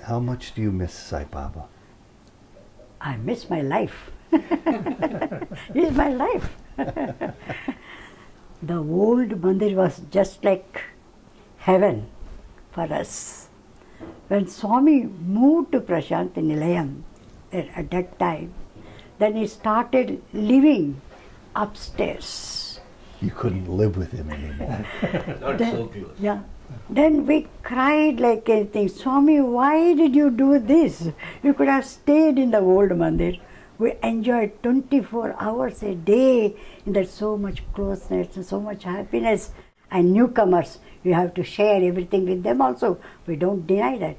How much do you miss Sai Baba? I miss my life. He's my life. The old mandir was just like heaven for us. When Swami moved to Prashanti Nilayam at that time, then he started living upstairs. You couldn't live with him anymore. Not so close. Yeah. Then we cried like anything. Swami, why did you do this? You could have stayed in the old mandir. We enjoyed 24 hours a day, and there's so much closeness and so much happiness. And newcomers, you have to share everything with them also. We don't deny that.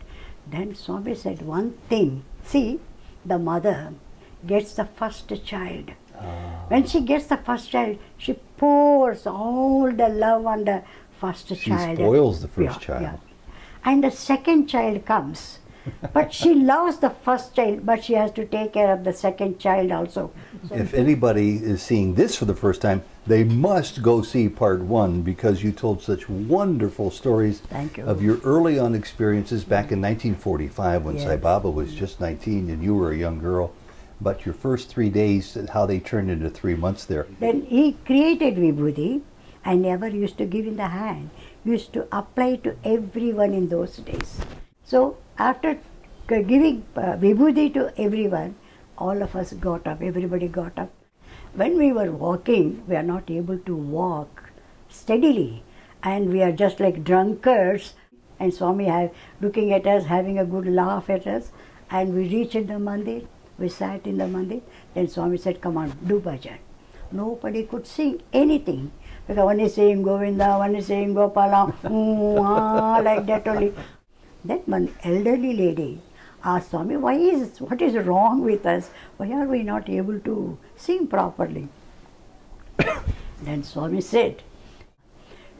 Then Swami said one thing. See, the mother gets the first child. When she gets the first child, she pours all the love on the first child. She spoils the first child. Yeah. And the second child comes. But she loves the first child, but she has to take care of the second child also. So if anybody is seeing this for the first time, they must go see part 1 because you told such wonderful stories of your early on experiences back in 1945 when Sai Baba was just 19 and you were a young girl. But your first 3 days, how they turned into 3 months there. Then he created Vibhuti. I never used to give in the hand. He used to apply to everyone in those days. So after giving Vibhuti to everyone, all of us got up, everybody got up. When we were walking, we are not able to walk steadily. And we are just like drunkards. And Swami looking at us, having a good laugh at us. And we reached the mandir. We sat in the mandir. Then Swami said, come on, do bhajan. Nobody could sing anything. Because one is saying Govinda, one is saying Gopala, like that only. Then one elderly lady asked Swami, what is wrong with us? Why are we not able to sing properly? Then Swami said,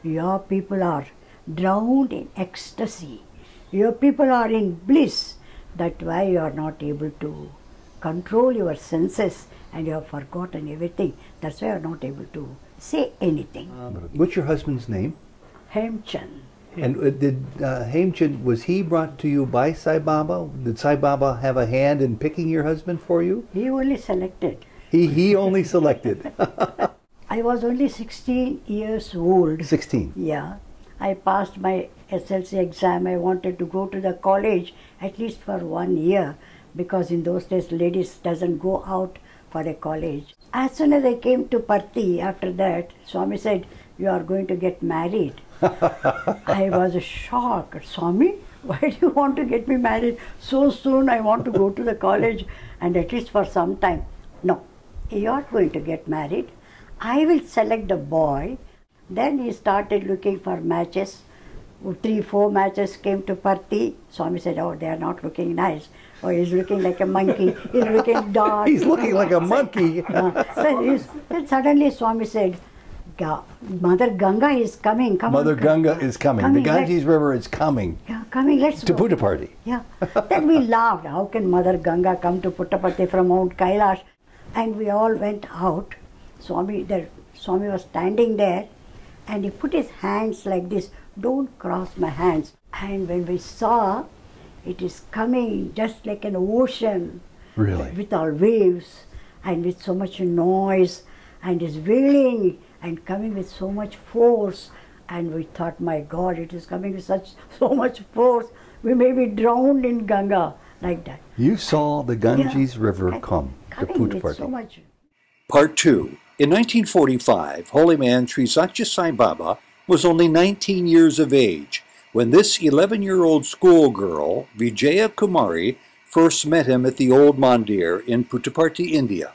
your people are drowned in ecstasy. Your people are in bliss. That's why you are not able to control your senses and you have forgotten everything. That's why you are not able to say anything. What's your husband's name? Hemchand. And did Hemchand, was he brought to you by Sai Baba? Did Sai Baba have a hand in picking your husband for you? He only selected. He only selected. I was only 16 years old. 16? Yeah. I passed my SLC exam. I wanted to go to the college at least for 1 year because in those days ladies doesn't go out for a college. As soon as I came to Parthi, after that, Swami said, you are going to get married. I was shocked. Swami, why do you want to get me married so soon? I want to go to the college and at least for some time. No, you are going to get married. I will select the boy. Then he started looking for matches. 3-4 matches came to Parthi. Swami said, oh, they are not looking nice. Oh, he's looking like a monkey. He's looking dark. He's looking like a monkey. Then suddenly Swami said, Mother Ganga is coming. Mother Ganga is coming. The Ganges River is coming. Yeah, coming. Let's to go. Puttaparthi. Yeah. Then we laughed. How can Mother Ganga come to Puttaparthi from Mount Kailash? And we all went out. Swami was standing there and he put his hands like this. Don't cross my hands. And when we saw, it is coming just like an ocean. Really? With all waves and with so much noise and is wailing and coming with so much force. And we thought, my God, it is coming with so much force. We may be drowned in Ganga, like that. You saw the Ganges River come to Puttaparthi. So much. Part 2. In 1945, holy man Sri Satya Sai Baba was only 19 years of age when this 11-year-old schoolgirl, Vijaya Kumari, first met him at the old mandir in Puttaparthi, India.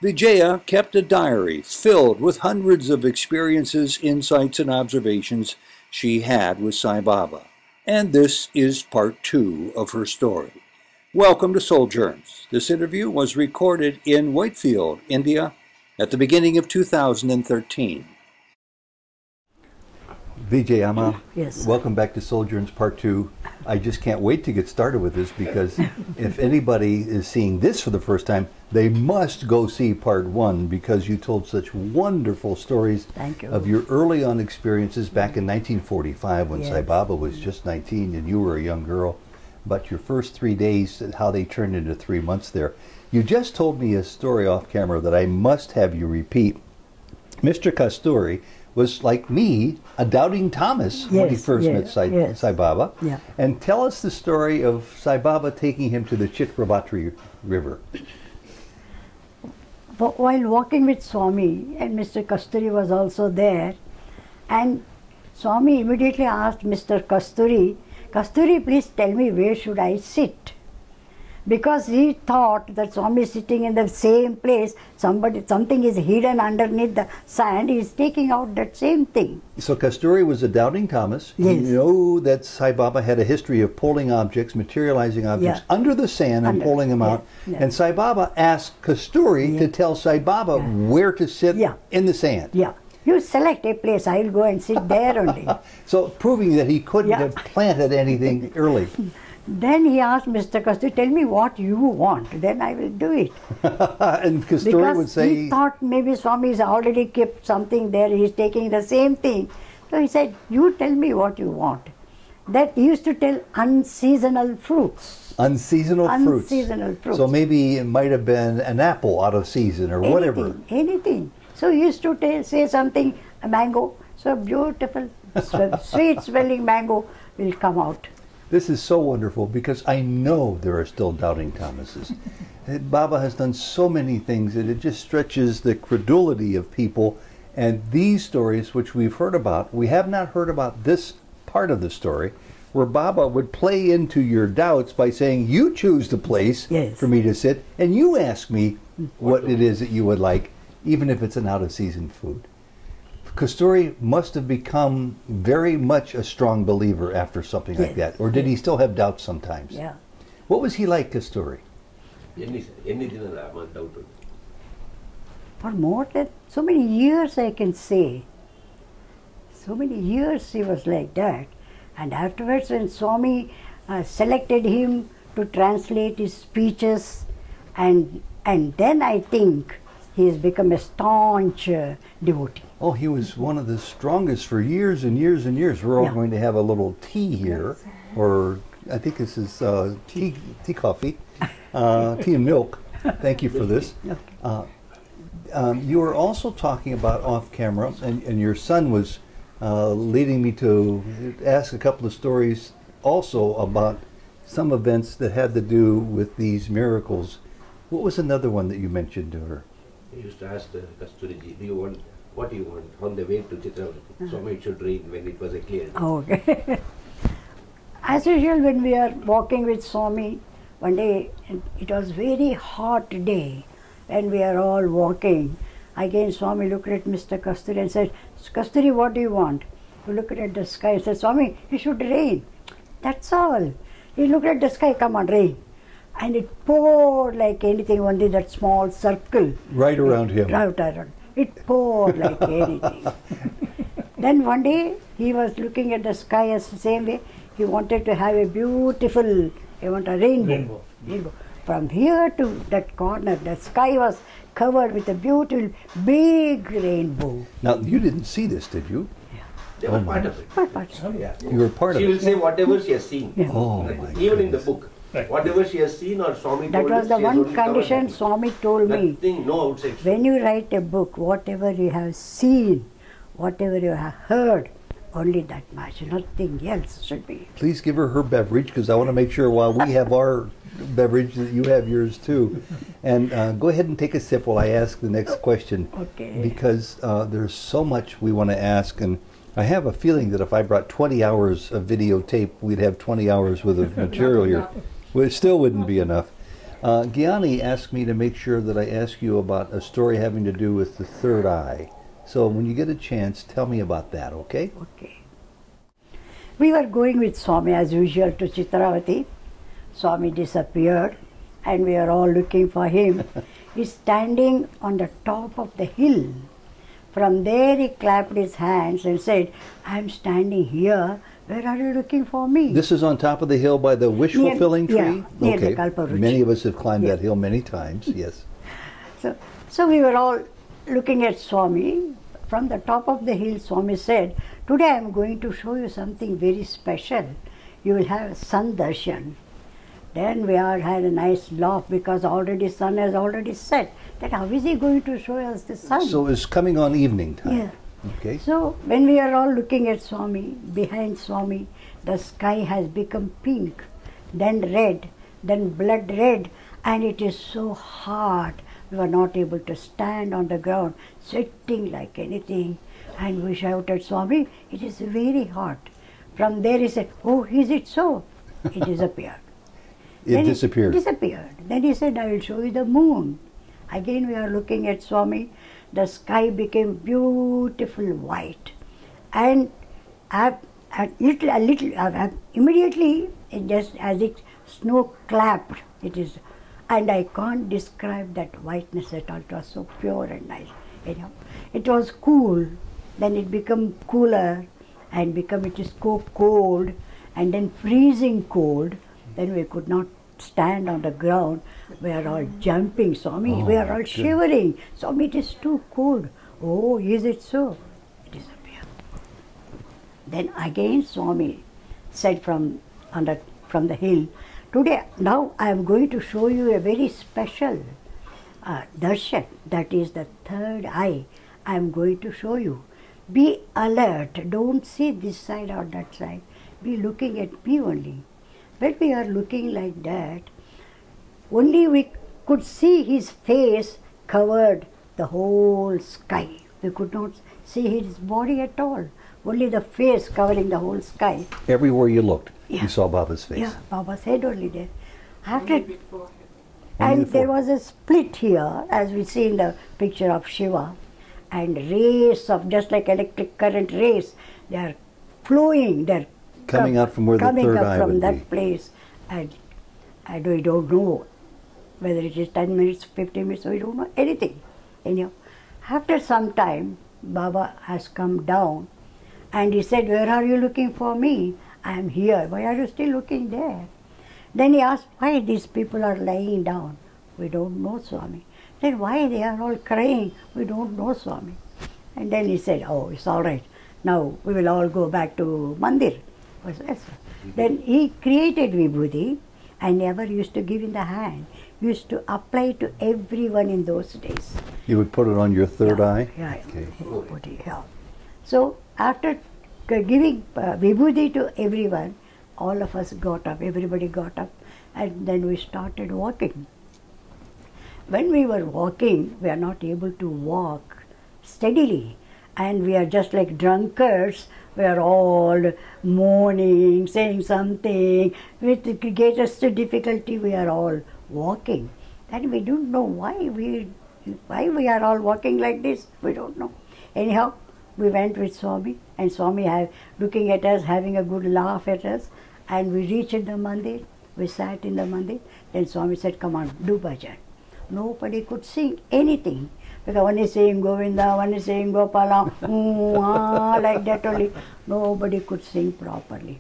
Vijaya kept a diary filled with hundreds of experiences, insights, and observations she had with Sai Baba. And this is part 2 of her story. Welcome to Souljourns. This interview was recorded in Whitefield, India, at the beginning of 2013. Vijaya, yes. Welcome back to Souljourns Part 2. I just can't wait to get started with this because if anybody is seeing this for the first time, they must go see Part 1 because you told such wonderful stories of your early on experiences back in 1945 when Sai Baba was just 19 and you were a young girl. about your first 3 days and how they turned into 3 months there. You just told me a story off camera that I must have you repeat. Mr. Kasturi was, like me, a doubting Thomas when he first met Sai Baba. Yeah. And tell us the story of Sai Baba taking him to the Chitrabatri River. While walking with Swami, and Mr. Kasturi was also there, and Swami immediately asked Mr. Kasturi, Kasturi, please tell me where should I sit? Because he thought that Swami is sitting in the same place, something is hidden underneath the sand, he is taking out that same thing. So Kasturi was a doubting Thomas. Yes. He knew that Sai Baba had a history of pulling objects, materializing objects under the sand and pulling them out. Yeah. And Sai Baba asked Kasturi to tell Sai Baba where to sit in the sand. Yeah. You select a place, I will go and sit there only. So proving that he couldn't have planted anything early. Then he asked Mr. Kasturi, tell me what you want, then I will do it. And Kasturi would say... he thought maybe Swami has already kept something there, he is taking the same thing. So he said, you tell me what you want. That he used to tell unseasonal fruits. Unseasonal fruits. Unseasonal fruits. So maybe it might have been an apple out of season or whatever. Anything. So he used to say something, a mango, so beautiful, sweet smelling mango will come out. This is so wonderful because I know there are still doubting Thomases. Baba has done so many things that it just stretches the credulity of people. And these stories, which we've heard about, we have not heard about this part of the story, where Baba would play into your doubts by saying, you choose the place for me to sit, and you ask me what it is that you would like, even if it's an out-of-season food. Kasturi must have become very much a strong believer after something like that. Or did he still have doubts sometimes? Yeah. What was he like, Kasturi? For more than so many years, I can say. So many years he was like that. And afterwards, when Swami selected him to translate his speeches, and then I think he has become a staunch devotee. Oh, he was one of the strongest for years and years and years. We're all going to have a little tea here, or I think this is tea coffee, tea and milk. Thank you for this. You were also talking about off camera, and your son was leading me to ask a couple of stories also about some events that had to do with these miracles. What was another one that you mentioned to her? He used to ask Kasturiji, do you want, what do you want? On the way to Chitravatthi, Swami it should rain when it was a clear day. Okay. As usual, when we are walking with Swami, one day, it was very hot day, and we are all walking. Again, Swami looked at Mr. Kasturi and said, Kasturi, what do you want? He looked at the sky and said, Swami, it should rain. That's all. He looked at the sky, come on, rain. And it poured like anything, only that small circle. Right around him. Right around. It poured like anything. Then one day, he was looking at the sky as the same way. He wanted to have a beautiful, he wanted a rainbow. From here to that corner, the sky was covered with a beautiful, big rainbow. Now, you didn't see this, did you? They were part of it. Part of it. Yeah. You were part of She it. will say whatever she has seen. Yeah. Oh, my Even in the goodness. book. Whatever she has seen or Swami That told was us, the she has one only covered condition that. Swami told me. Nothing, no outside. When you write a book, whatever you have seen, whatever you have heard, only that much, nothing else should be. Please give her beverage, because I want to make sure while we have our beverage that you have yours too. And go ahead and take a sip while I ask the next question. Okay. Because there's so much we want to ask, and I have a feeling that if I brought 20 hours of videotape, we'd have 20 hours worth of material here. Well, it still wouldn't be enough. Gyani asked me to make sure that I ask you about a story having to do with the third eye. So when you get a chance, tell me about that, okay? Okay. We were going with Swami as usual to Chitravatthi. Swami disappeared and we are all looking for him. He's standing on the top of the hill. From there he clapped his hands and said, I'm standing here. Where are you looking for me? This is on top of the hill by the wish-fulfilling tree? Yeah, near okay. the Kalparuchi. Many of us have climbed that hill many times, yes. So we were all looking at Swami. From the top of the hill, Swami said, today I am going to show you something very special. You will have sun darshan. Then we all had a nice laugh because already sun has already set. That how is he going to show us the sun? So it's coming on evening time. Yeah. Okay. So when we are all looking at Swami, behind Swami, the sky has become pink, then red, then blood red, and it is so hot. We were not able to stand on the ground, sweating like anything. And we shouted, Swami, it is very hot. From there he said, oh, is it so? It disappeared. It disappeared. It disappeared. Then he said, I will show you the moon. Again we are looking at Swami. The sky became beautiful white. And immediately, it just as it snow clapped, it is. And I can't describe that whiteness at all. It was so pure and nice. You know, it was cool. Then it became cooler, and it is so cold, and then freezing cold. Then we could not stand on the ground. We are all jumping, Swami. We are all shivering. Swami, it is too cold. Oh, is it so? It disappeared. Then again Swami said from the hill, today, now I am going to show you a very special darshan. That is the third eye. I am going to show you. Be alert. Don't see this side or that side. Be looking at me only. When we are looking like that, only we could see his face covered the whole sky. We could not see his body at all. Only the face covering the whole sky. Everywhere you looked, Yeah. you saw Baba's face. Yeah, Baba's head only there. After, Only and the there forehead. was a split here, as we see in the picture of Shiva, and rays of, just like electric current rays, they are flowing, they're Coming out from where the coming third up eye from would that be. place, and we don't know whether it is 10 minutes, 15 minutes, we don't know anything. Anyhow, after some time, Baba has come down, and he said, where are you looking for me? I am here. Why are you still looking there? Then he asked, why these people are lying down? We don't know, Swami. Then why they are all crying? We don't know, Swami. And then he said, oh, it's all right. Now we will all go back to Mandir. Then he created Vibhuti and never used to give in the hand. Used to apply to everyone in those days. You would put it on your third Yeah, eye? Yeah, Okay. Vibhuti, yeah. So after giving Vibhuti to everyone, all of us got up, everybody got up, and then we started walking. When we were walking, we are not able to walk steadily, and we are just like drunkards. We are all moaning, saying something. With the greatest difficulty, we are all walking, and we don't know why we are all walking like this. We don't know. Anyhow, we went with Swami, and Swami looking at us, having a good laugh at us, and we reached the mandir. We sat in the mandir. Then Swami said, come on, do bhajan. Nobody could sing anything. Because one is saying Govinda, one is saying Gopala, like that only. Nobody could sing properly.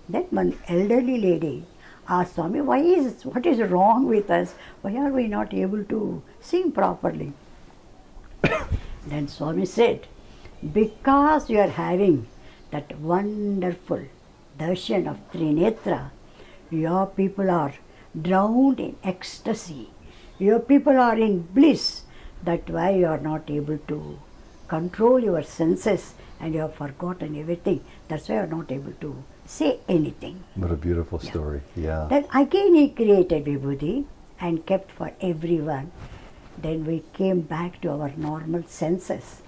Then one elderly lady asked Swami, what is wrong with us? Why are we not able to sing properly? Then Swami said, because you are having that wonderful darshan of Trinetra, your people are drowned in ecstasy. Your people are in bliss. That's why you are not able to control your senses and you have forgotten everything. That's why you are not able to say anything. What a beautiful story. Yeah. Then again he created Vibhuti and kept for everyone. Then we came back to our normal senses.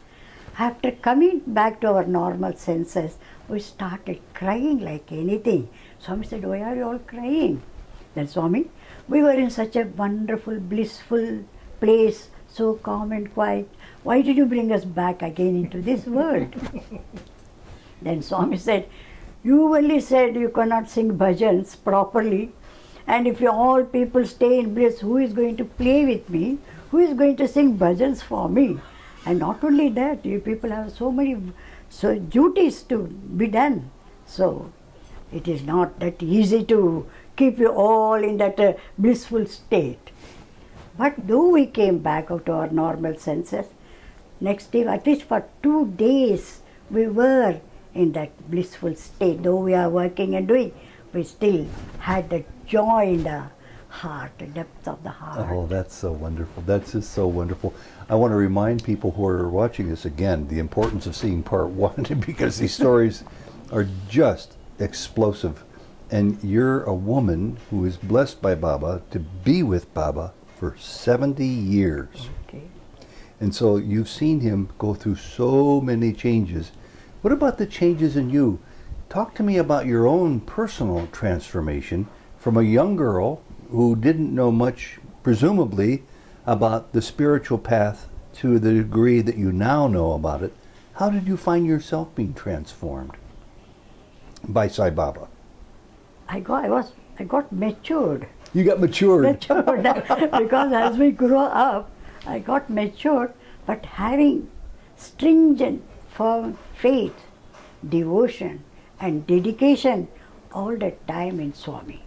After coming back to our normal senses, we started crying like anything. Swami said, why are you all crying? Then Swami, we were in such a wonderful, blissful place, so calm and quiet. Why did you bring us back again into this world? Then Swami said, you only said you cannot sing bhajans properly, and if you all people stay in bliss, who is going to play with me? Who is going to sing bhajans for me? And not only that, you people have so many duties to be done. So it is not that easy to keep you all in that blissful state. But though we came back out to our normal senses, next day, at least for 2 days, we were in that blissful state. Though we are working and doing, we still had the joy in the heart, the depth of the heart. Oh, that's so wonderful. That's just so wonderful. I want to remind people who are watching this again the importance of seeing part one because these stories are just explosive. And you're a woman who is blessed by Baba to be with Baba for 70 years. Okay. And so you've seen him go through so many changes. What about the changes in you? Talk to me about your own personal transformation from a young girl who didn't know much, presumably, about the spiritual path to the degree that you now know about it. How did you find yourself being transformed by Sai Baba? I got matured. You got matured. Matured because as we grow up, I got matured, but having stringent, firm faith, devotion, and dedication all the time in Swami.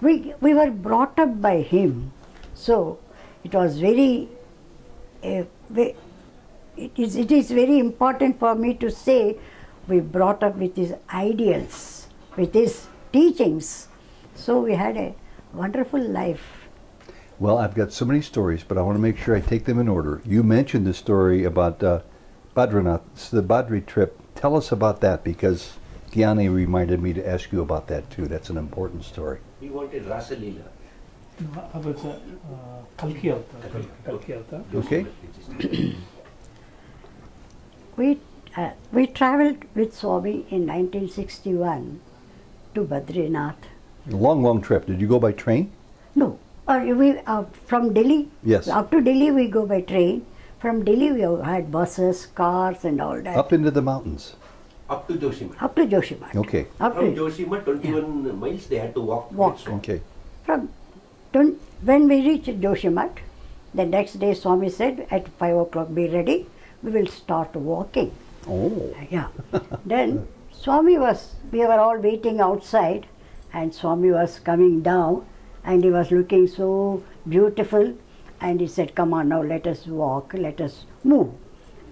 We were brought up by him, so it was very. It is very important for me to say we brought up with his ideals, with his teachings. So we had a wonderful life. Well, I've got so many stories, but I want to make sure I take them in order. You mentioned the story about Badrinath, the Badri trip. Tell us about that, because Gyani reminded me to ask you about that too. That's an important story. He wanted Rasa Leela. ಅದು ಕಲ್ಕಿ ಅಂತ Okay. We traveled with Swami in 1961 to Badrinath. A long, long trip. Did you go by train? No, from Delhi. Yes. Up to Delhi we go by train. From Delhi we had buses, cars, and all that. Up into the mountains. Up to Joshimath. Up to Joshimath. Okay. Up From to, Joshimath, 21 miles they had to walk. Walk. Okay. When we reached Joshimath, the next day Swami said at 5 o'clock be ready, we will start walking. Oh. Yeah. Then we were all waiting outside, and Swami was coming down, and he was looking so beautiful, and he said, come on now, let us walk, let us move.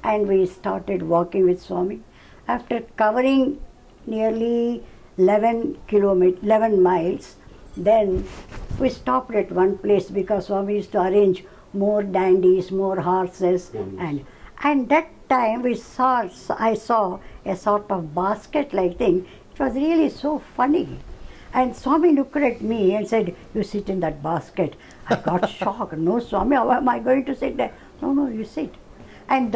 And we started walking with Swami. After covering nearly 11 miles, then we stopped at one place because Swami used to arrange more dandies, more horses, and that time I saw a sort of basket-like thing. It was really so funny. And Swami looked at me and said, you sit in that basket. I got shocked. No, Swami, how am I going to sit there? No, you sit. And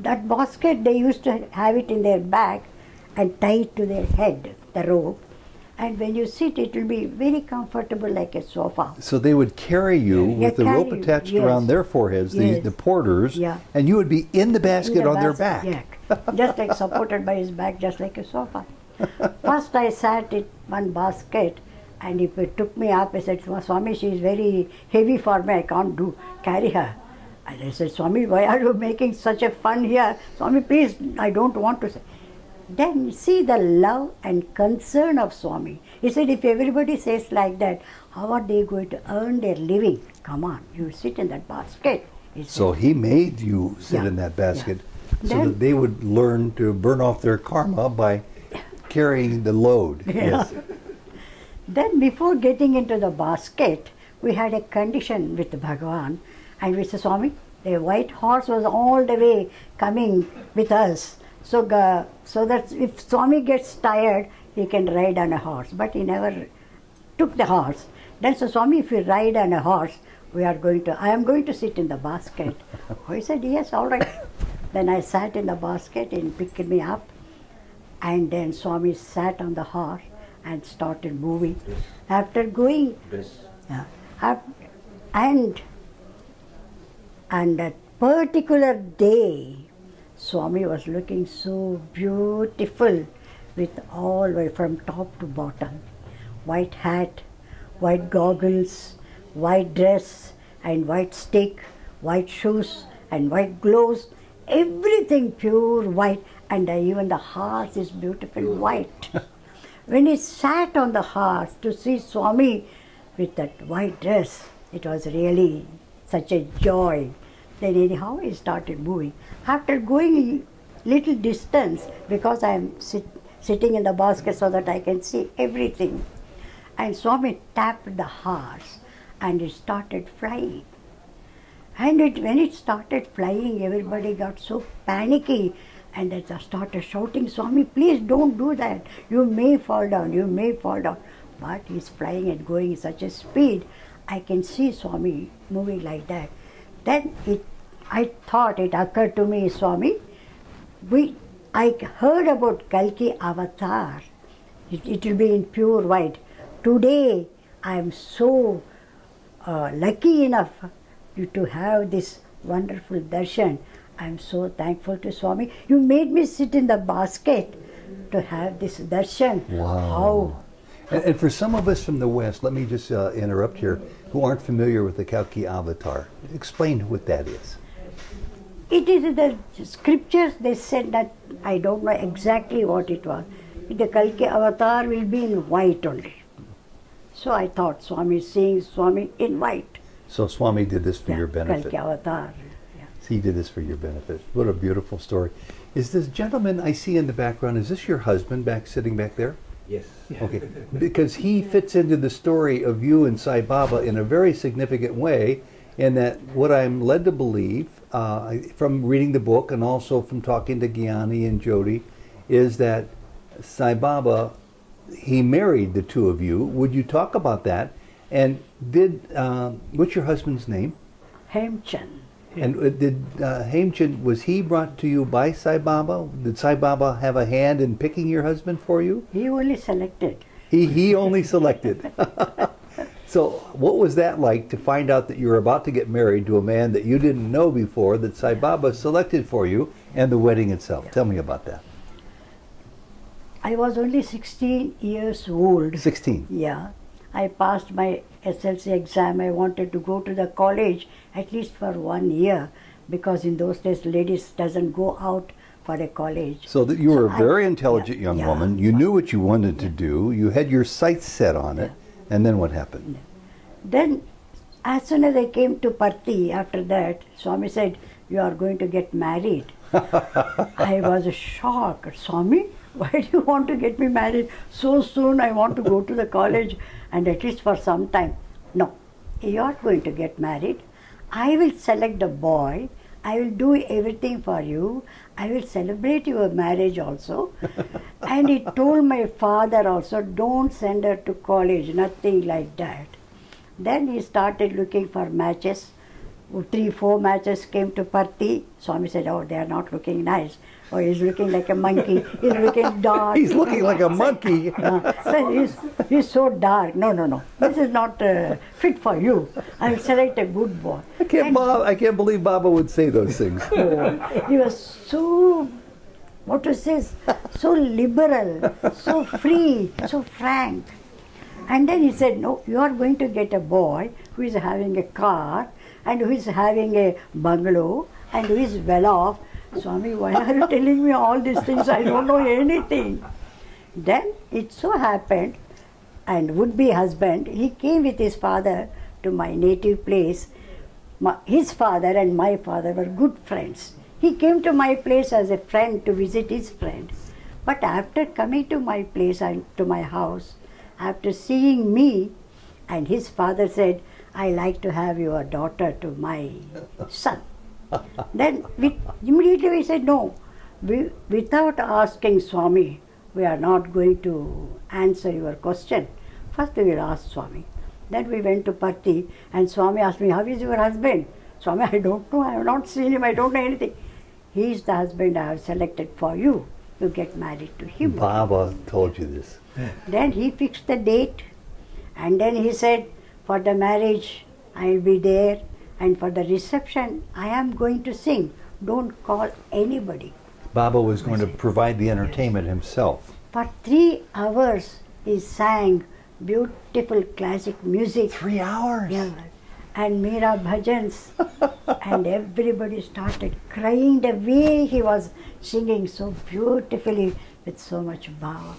that basket, they used to have it in their bag and tie it to their head, the rope. And when you sit, it will be very comfortable like a sofa. So they would carry you with the rope attached around their foreheads, the porters, and you would be in the basket on their back. Yeah, just like supported by his back, just like a sofa. First I sat in one basket, and he took me up. I said, Swami, she is very heavy for me, I can't carry her. And I said, Swami, why are you making such a fun here? Swami, please, I don't want to say. Then see the love and concern of Swami. He said, if everybody says like that, how are they going to earn their living? Come on, you sit in that basket. So he made you sit in that basket so that they would learn to burn off their karma by carrying the load. Yeah. Yes. Then before getting into the basket, we had a condition with Bhagavan, and we said, Swami, the white horse was all the way coming with us. So that if Swami gets tired, he can ride on a horse. But he never took the horse. Then so Swami, if you ride on a horse, I am going to sit in the basket. He said, yes, all right. Then I sat in the basket and picked me up. And then Swami sat on the horse and started moving. After going, and that particular day, Swami was looking so beautiful with all way from top to bottom. White hat, white goggles, white dress and white stick, white shoes and white gloves, everything pure white, and even the horse is beautiful white. When he sat on the horse to see Swami with that white dress, it was really such a joy. Then anyhow he started moving. After going little distance, because I am sitting in the basket so that I can see everything, And Swami tapped the horse and it started flying. And when it started flying, everybody got so panicky and they started shouting, Swami, please don't do that. You may fall down, you may fall down. But he's flying and going in such a speed, I can see Swami moving like that. Then I thought, it occurred to me, Swami, I heard about Kalki avatar. It will be in pure white. Today, I am so lucky enough to have this wonderful darshan. I am so thankful to Swami. You made me sit in the basket to have this darshan. Wow. And for some of us from the West, let me just interrupt here, who aren't familiar with the Kalki avatar, explain what that is. It is the scriptures, they said that, I don't know exactly what it was. The Kalki avatar will be in white only. So I thought, Swami is seeing Swami in white. So Swami did this for your benefit. Kalki avatar. He did this for your benefit. What a beautiful story. Is this gentleman I see in the background, is this your husband sitting back there? Yes. Okay, because he fits into the story of you and Sai Baba in a very significant way, in that what I'm led to believe, from reading the book and also from talking to Gyani and Jyoti, is that Sai Baba, he married the two of you. Would you talk about that? And what's your husband's name? Hemchand. And did Hemchand, was he brought to you by Sai Baba? Did Sai Baba have a hand in picking your husband for you? He only selected. He only selected. So what was that like to find out that you were about to get married to a man that you didn't know before, that Sai Baba selected for you, and the wedding itself? Tell me about that. I was only 16 years old. 16? Yeah. I passed my SLC exam. I wanted to go to the college at least for 1 year, because in those days ladies doesn't go out for a college. So that you were a very intelligent young woman. You knew what you wanted to do. You had your sights set on it. And then what happened? Then as soon as I came to Parthi, after that, Swami said, you are going to get married. I was shocked. Swami, why do you want to get me married so soon? I want to go to the college and at least for some time. No, you are going to get married. I will select the boy. I will do everything for you. I will celebrate your marriage also. And he told my father also, don't send her to college, nothing like that. Then he started looking for matches. 3-4 matches came to Parthi. Swami said, oh, they are not looking nice. Oh, he's looking like a monkey. He's looking dark. He's looking like a monkey. So he's so dark. No. This is not fit for you. I'll select a good boy. I can't believe Baba would say those things. He was so, what to say, so liberal, so free, so frank. And then he said, no, you are going to get a boy who is having a car and who is having a bungalow and who is well off. Swami, why are you telling me all these things? I don't know anything. Then it so happened, and would-be husband, he came with his father to my native place. His father and my father were good friends. He came to my place as a friend to visit his friend. But after coming to my place and to my house, after seeing me, and his father said, I like to have your daughter to my son. Then immediately we said, no, without asking Swami, we are not going to answer your question. First we will ask Swami. Then we went to Parthi and Swami asked me, how is your husband? Swami, I don't know, I have not seen him, I don't know anything. He is the husband I have selected for you. You get married to him. Baba told you this. Then he fixed the date and then he said, for the marriage I will be there. And for the reception, I am going to sing. Don't call anybody. Baba was going to provide the entertainment himself. For 3 hours, he sang beautiful classic music. 3 hours? Yeah. And Meera bhajans. And everybody started crying the way he was singing so beautifully with so much power.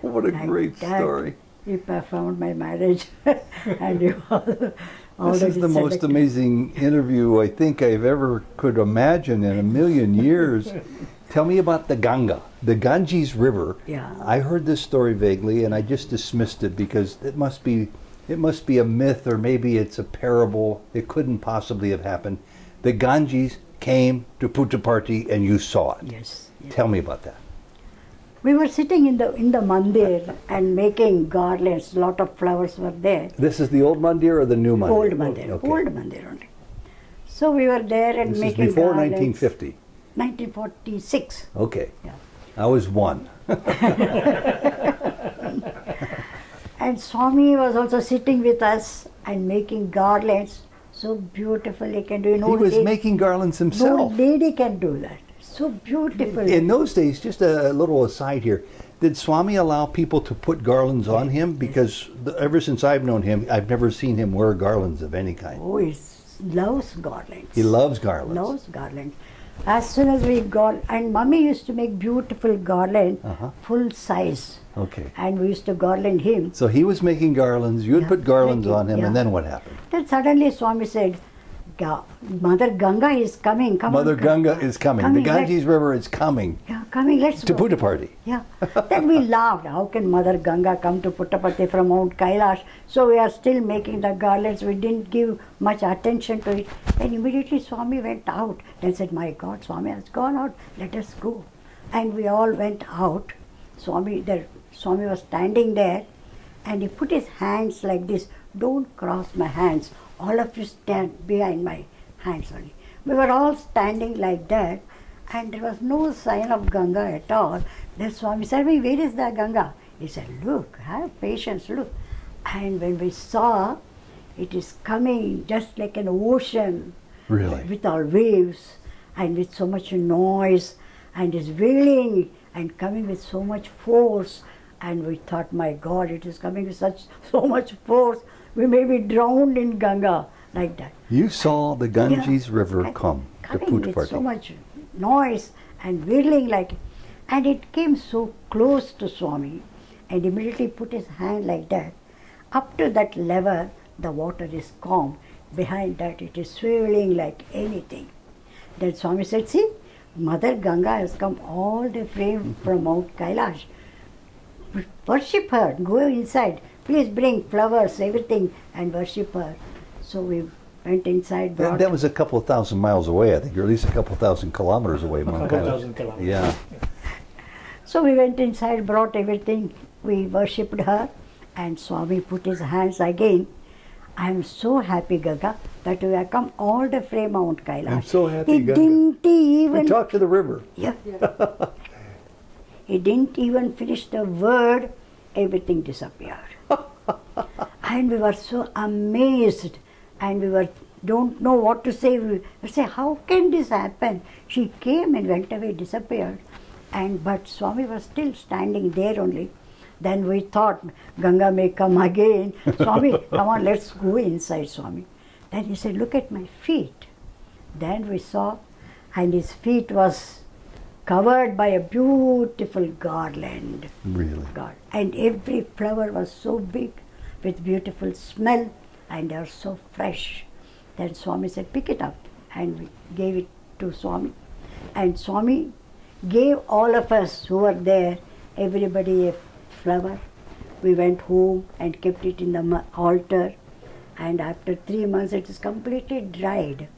What a great story. He performed my marriage. And he was this is the most amazing interview I think I've ever could imagine in a million years. Tell me about the Ganga, the Ganges River. Yeah. I heard this story vaguely, and I just dismissed it because it must be a myth, or maybe it's a parable. It couldn't possibly have happened. The Ganges came to Puttaparthi, and you saw it. Yes. Yes. Tell me about that. We were sitting in the mandir and making garlands. Lot of flowers were there. This is the old mandir or the new mandir? Old mandir. Okay. Old mandir only. So we were there and This is making before garlands. 1950. 1946. Okay. Yeah. I was one. And Swami was also sitting with us and making garlands. So beautifully can do. He was making garlands No himself. lady can do that. So beautiful. In those days, just a little aside here, did Swami allow people to put garlands on him? Because ever since I've known him, I've never seen him wear garlands of any kind. Oh, he loves garlands. He loves garlands. Loves garlands. As soon as we got, and Mummy used to make beautiful garland, full size. Okay. And we used to garland him. So he was making garlands, you would put garlands making- on him, yeah. and then what happened? Then suddenly Swami said, Mother Ganga is coming. Come Mother on, Ganga is coming. The Ganges River is coming Yeah, coming, let's to go. Puttaparthi. Yeah. Then we laughed. How can Mother Ganga come to Puttaparthi from Mount Kailash? So we are still making the garlands. We didn't give much attention to it. And immediately Swami went out. Then said, my God, Swami has gone out. Let us go. And we all went out. Swami was standing there and he put his hands like this. Don't cross my hands. All of you stand behind my hands only. We were all standing like that. And there was no sign of Ganga at all. Then Swami said, where is the Ganga? He said, look, have patience, look. And when we saw, it is coming just like an ocean. Really? With all waves and with so much noise and is wailing and coming with so much force. And we thought, my God, it is coming with so much force. We may be drowned in Ganga, like that. You saw the Ganges River And come to coming with so Puttaparthi. much noise and whirling like, and it came so close to Swami and immediately put his hand like that. Up to that level, the water is calm. Behind that, it is swirling like anything. Then Swami said, see, Mother Ganga has come all the way from Mount Kailash. Worship her, go inside. Please bring flowers, everything, and worship her. So we went inside. That was a couple of thousand miles away, I think, or at least a couple of thousand kilometers away. A couple thousand kilometers. Yeah. So we went inside, brought everything. We worshipped her, and Swami put his hands again. I am so happy, Ganga, that we have come all the way Mount Kailash. I'm so happy, He Ganga. didn't even. We talked to the river. Yeah. He didn't even finish the word, everything disappeared. And we were so amazed, and we don't know what to say. We say, how can this happen? She came and went away, disappeared. But Swami was still standing there only. Then we thought, Ganga may come again. Swami, come on, let's go inside, Swami. Then he said, look at my feet. Then we saw, and his feet was covered by a beautiful garland. Really? And every flower was so big, with beautiful smell, and they are so fresh. Then Swami said, pick it up. And we gave it to Swami. And Swami gave all of us who were there, everybody a flower. We went home and kept it in the altar. And after 3 months, it is completely dried.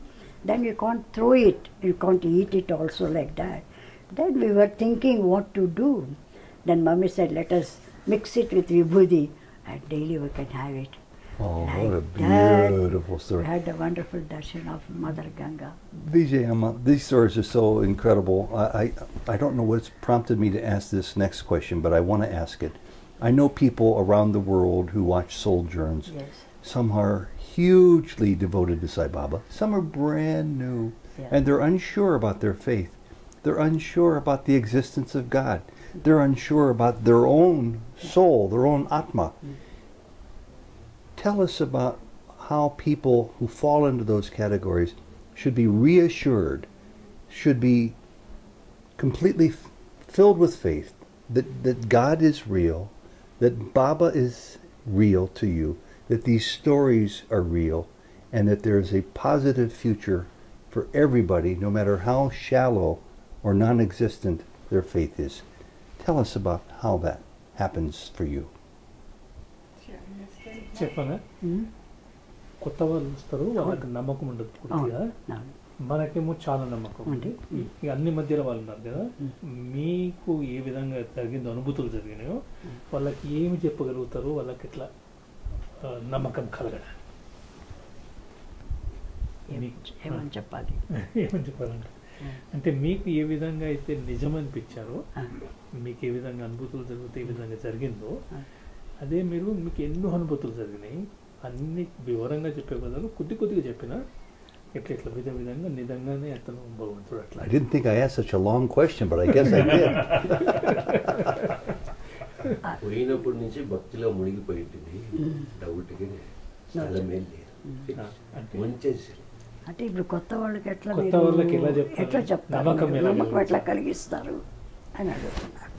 Then you can't throw it, you can't eat it also like that. Then we were thinking what to do. Then Mummy said, let us mix it with vibhuti and daily we can have it. Oh, Like what a that, beautiful story. We had a wonderful darshan of Mother Ganga. Vijaya, these stories are so incredible. I don't know what's prompted me to ask this next question, but I want to ask it. I know people around the world who watch Souljourns. Yes. Some are hugely devoted to Sai Baba. Some are brand new, and they're unsure about their faith. They're unsure about the existence of God. They're unsure about their own soul, their own Atma. Tell us about how people who fall into those categories should be reassured, should be completely filled with faith that God is real, that Baba is real to you, that these stories are real, and that there is a positive future for everybody, no matter how shallow or non-existent their faith is. Tell us about how that happens for you. చెప్పనా కొత్త వాళ్ళు వస్తారు వాళ్ళకి నమ్మకం ఉండదు పూర్తిగా మనకేమో చాలా నమ్మకం ఇక అన్ని మధ్యలో వాళ్ళు ఉన్నారు కదా మీకు ఏ విధంగా జరిగిందో అనుభూతులు జరిగినాయో వాళ్ళకి ఏమి చెప్పగలుగుతారు వాళ్ళకి ఎట్లా నమ్మకం కలగడం ఏమని చెప్పాలి ఏమని చెప్పాలంటే అంటే మీకు ఏ విధంగా అయితే నిజం అనిపించారో మీకు ఏ విధంగా అనుభూతులు జరిగితే ఏ విధంగా జరిగిందో అదే మీకు ఎన్నో అనుభూతులు జరిగినాయి అన్ని వివరంగా చెప్పే బదులు కొద్దిగా చెప్పినా ఎట్లా విధంగా నిజంగానే అతను భగవంతుడు అట్లా. I didn't think I asked such a long question, but I guess I did. పోయినప్పటి నుంచి భక్తిలో మునిగిపోయింది డౌట్కి స్థలమే లేదు మంచేసి అంటే ఇప్పుడు కొత్త వాళ్ళకి ఎట్లా చెప్తారు నమ్మకం ఎట్లా కలిగిస్తారు అని అడుగుతున్నారు.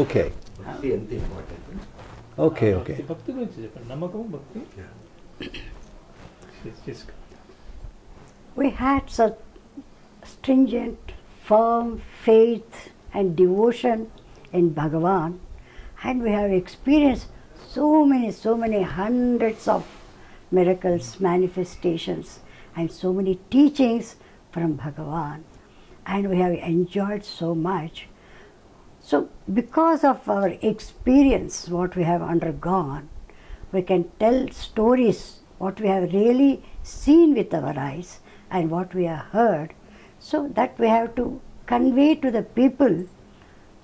ఓకే భక్తి ఎంత ఇంపార్టెంట్. ఓకే భక్తి గురించి చెప్పండి నమ్మకం భక్తి. We had such stringent, firm faith and devotion in Bhagavan, and we have experienced so many hundreds of miracles, manifestations, and so many teachings from Bhagavan, and we have enjoyed so much. So because of our experience, what we have undergone, we can tell stories, what we have really seen with our eyes and what we have heard, so that we have to convey to the people.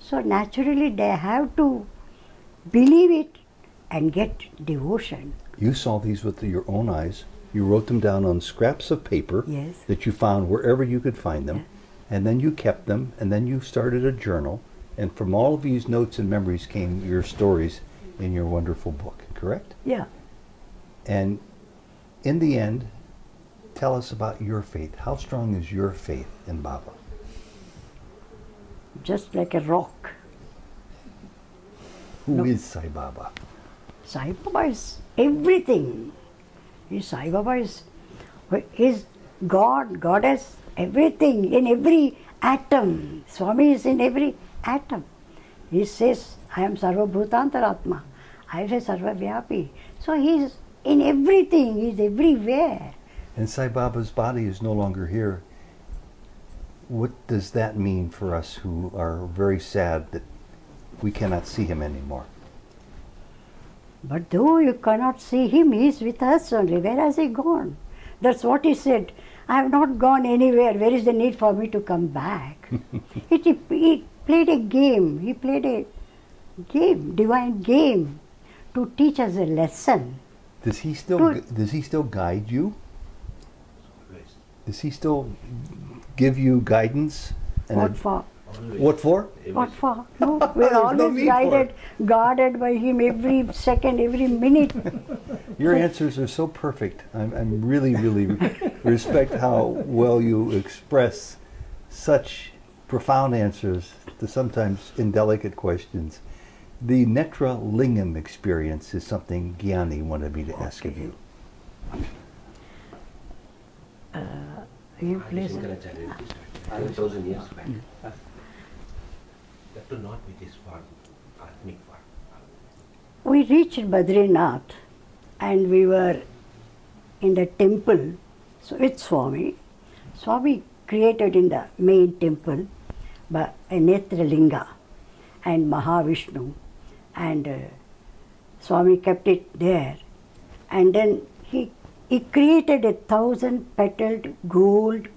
So naturally they have to believe it and get devotion. You saw these with your own eyes. You wrote them down on scraps of paper that you found wherever you could find them, and then you kept them, and then you started a journal, and from all of these notes and memories came your stories in your wonderful book, correct? Yeah. And in the end, tell us about your faith. How strong is your faith in Baba? Just like a rock. Who is Sai Baba? Sai Baba is everything. Sai Baba is God, Goddess, everything, in every atom. Swami is in every atom. He says, I am Sarva Bhutantaratma. I say Sarva Vyapi. So he is in everything, he is everywhere. And Sai Baba's body is no longer here. What does that mean for us who are very sad that we cannot see him anymore? But though you cannot see him, he is with us only. Where has he gone? That's what he said. I have not gone anywhere. Where is the need for me to come back? He played a game. He played a game, divine game, to teach us a lesson. Does he still guide you? Does he still give you guidance? What for? What for? What for? No, we are always guarded by him every second, every minute. Your answers are so perfect. I'm really respect how well you express such profound answers to sometimes indelicate questions. The netra lingam experience is something Gyani wanted me to ask of you. You please. 1,000 years back. That to not with his form, Atmic form. We reached Badrinath and we were in the temple. So it's Swami. Swami created in the main temple a netra linga and Mahavishnu, and Swami kept it there. And then he created 1,000-petaled gold